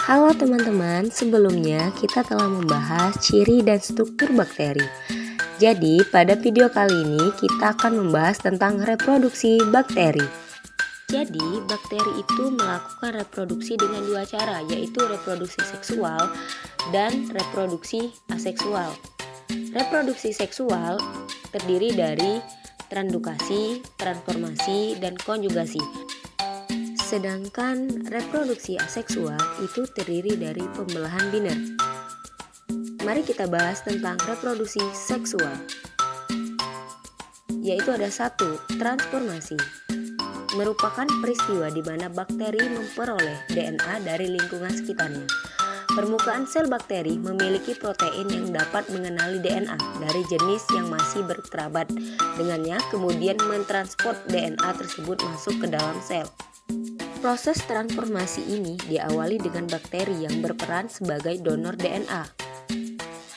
Halo teman-teman, sebelumnya kita telah membahas ciri dan struktur bakteri. Jadi pada video kali ini kita akan membahas tentang reproduksi bakteri. Jadi bakteri itu melakukan reproduksi dengan dua cara, yaitu reproduksi seksual dan reproduksi aseksual. Reproduksi seksual terdiri dari transdukasi, transformasi, dan konjugasi. Sedangkan reproduksi aseksual itu terdiri dari pembelahan biner. Mari kita bahas tentang reproduksi seksual. Yaitu ada satu, transformasi. Merupakan peristiwa di mana bakteri memperoleh DNA dari lingkungan sekitarnya. Permukaan sel bakteri memiliki protein yang dapat mengenali DNA dari jenis yang masih berkerabat dengannya, kemudian mentransport DNA tersebut masuk ke dalam sel. Proses transformasi ini diawali dengan bakteri yang berperan sebagai donor DNA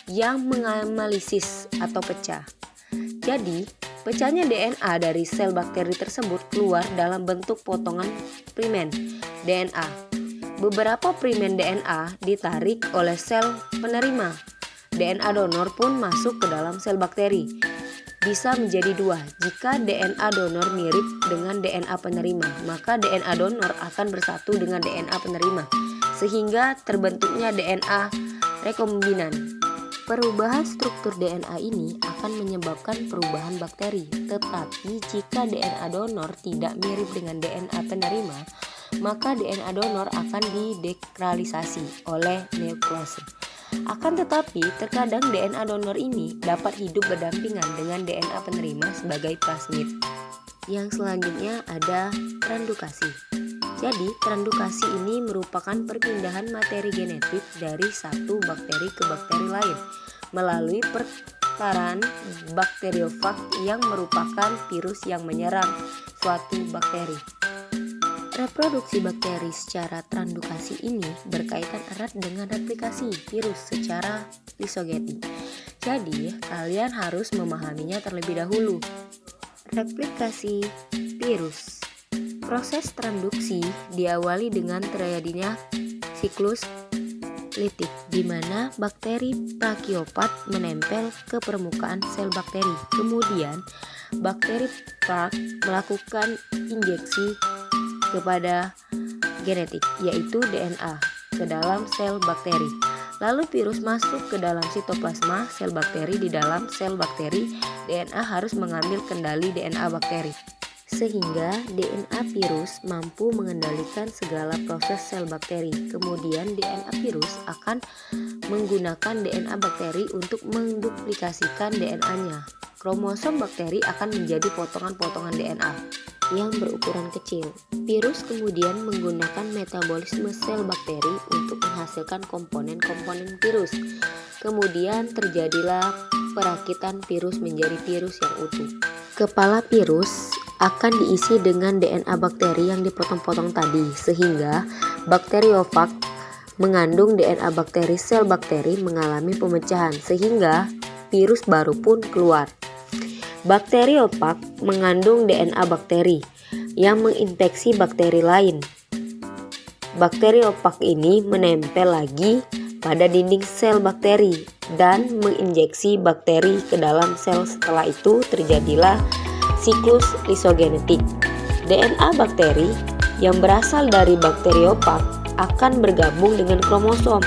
yang menganalisis atau pecah. Jadi, pecahnya DNA dari sel bakteri tersebut keluar dalam bentuk potongan primen DNA. Beberapa primen DNA ditarik oleh sel penerima. DNA donor pun masuk ke dalam sel bakteri. Bisa menjadi dua. Jika DNA donor mirip dengan DNA penerima, maka DNA donor akan bersatu dengan DNA penerima, sehingga terbentuknya DNA rekombinan. Perubahan struktur DNA ini akan menyebabkan perubahan bakteri, tetapi jika DNA donor tidak mirip dengan DNA penerima, maka DNA donor akan didekralisasi oleh nuklease. Akan tetapi, terkadang DNA donor ini dapat hidup berdampingan dengan DNA penerima sebagai plasmid. Yang selanjutnya ada transdukasi. Jadi, transdukasi ini merupakan perpindahan materi genetik dari satu bakteri ke bakteri lain melalui pertukaran bakteriofag yang merupakan virus yang menyerang suatu bakteri. Reproduksi bakteri secara transdukasi ini berkaitan erat dengan replikasi virus secara lisogenik. Jadi, kalian harus memahaminya terlebih dahulu. Replikasi virus. Proses transduksi diawali dengan terjadinya siklus litik, di mana bakteri prakiopat menempel ke permukaan sel bakteri. Kemudian, bakteri phag melakukan injeksi kepada genetik, yaitu DNA, ke dalam sel bakteri. Lalu virus masuk ke dalam sitoplasma sel bakteri. Di dalam sel bakteri, DNA harus mengambil kendali DNA bakteri, sehingga DNA virus mampu mengendalikan segala proses sel bakteri. Kemudian DNA virus akan menggunakan DNA bakteri untuk menduplikasikan DNA-nya. Kromosom bakteri akan menjadi potongan-potongan DNA yang berukuran kecil. Virus kemudian menggunakan metabolisme sel bakteri untuk menghasilkan komponen-komponen virus. Kemudian terjadilah perakitan virus menjadi virus yang utuh. Kepala virus akan diisi dengan DNA bakteri yang dipotong-potong tadi, sehingga bakteriofag mengandung DNA bakteri. Sel bakteri mengalami pemecahan sehingga virus baru pun keluar. Bakteriofag mengandung DNA bakteri yang menginfeksi bakteri lain. Bakteriofag ini menempel lagi pada dinding sel bakteri dan menginjeksi bakteri ke dalam sel. Setelah itu terjadilah siklus lisogenetik. DNA bakteri yang berasal dari bakteriofag akan bergabung dengan kromosom,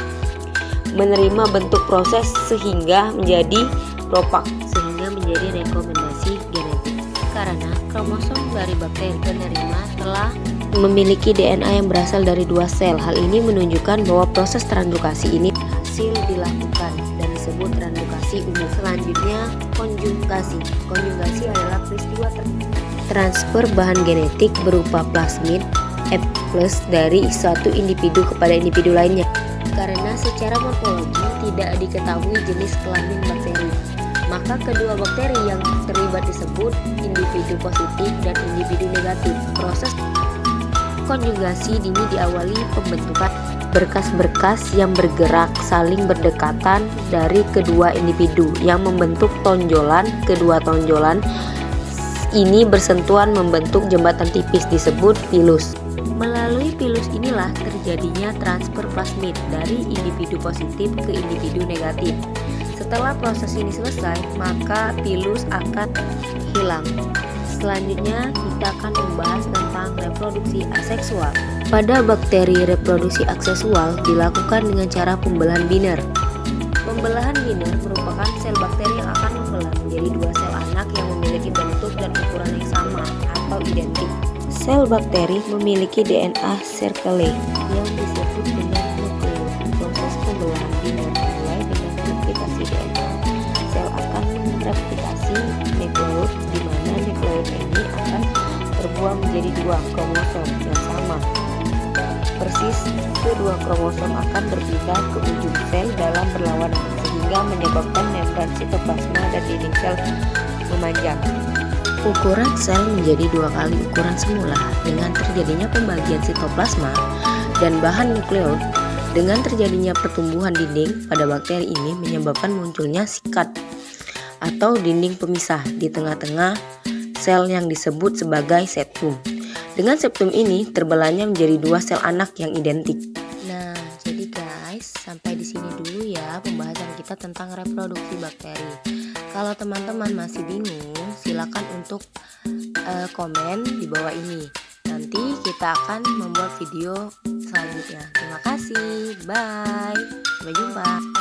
menerima bentuk proses sehingga menjadi profag, sehingga menjadi rekomendasi genetik. Karena kromosom dari bakteri penerima telah memiliki DNA yang berasal dari dua sel. Hal ini menunjukkan bahwa proses transdukasi ini berhasil dilakukan dan disebut transdukasi umum. Selanjutnya, konjugasi. Konjugasi adalah peristiwa transfer bahan genetik berupa plasmid F+ dari suatu individu kepada individu lainnya. Karena secara morfologi tidak diketahui jenis kelamin bakteri, maka kedua bakteri yang terlibat disebut individu positif dan individu negatif. Proses konjugasi ini diawali pembentukan berkas-berkas yang bergerak saling berdekatan dari kedua individu yang membentuk tonjolan. Kedua tonjolan ini bersentuhan membentuk jembatan tipis disebut pilus. Melalui pilus siklus inilah terjadinya transfer plasmid dari individu positif ke individu negatif. Setelah proses ini selesai, maka pilus akan hilang. Selanjutnya, kita akan membahas tentang reproduksi aseksual. Pada bakteri, reproduksi aseksual dilakukan dengan cara pembelahan biner. Pembelahan biner merupakan sel bakteri yang akan membelah menjadi dua sel anak yang memiliki bentuk dan ukuran yang sama atau identik. Sel bakteri memiliki DNA circle yang disebut dengan nukleus. Proses pembelahan biner dimulai dengan replikasi DNA. Sel akan mereplikasi nukleus, di mana nukleus ini akan terbuang menjadi dua kromosom yang sama. Persis, kedua kromosom akan berpindah ke ujung sel dalam berlawanan, sehingga menyebabkan membran sitoplasma dan dinding sel memanjang. Ukuran sel menjadi dua kali ukuran semula dengan terjadinya pembagian sitoplasma dan bahan nukleus. Dengan terjadinya pertumbuhan dinding pada bakteri ini menyebabkan munculnya sikat atau dinding pemisah di tengah-tengah sel yang disebut sebagai septum. Dengan septum ini terbelahnya menjadi dua sel anak yang identik. Nah, jadi guys, sampai di sini dulu ya pembahasan kita tentang reproduksi bakteri. Kalau teman-teman masih bingung, silakan untuk komen di bawah ini. Nanti kita akan membuat video selanjutnya. Terima kasih, bye, sampai jumpa.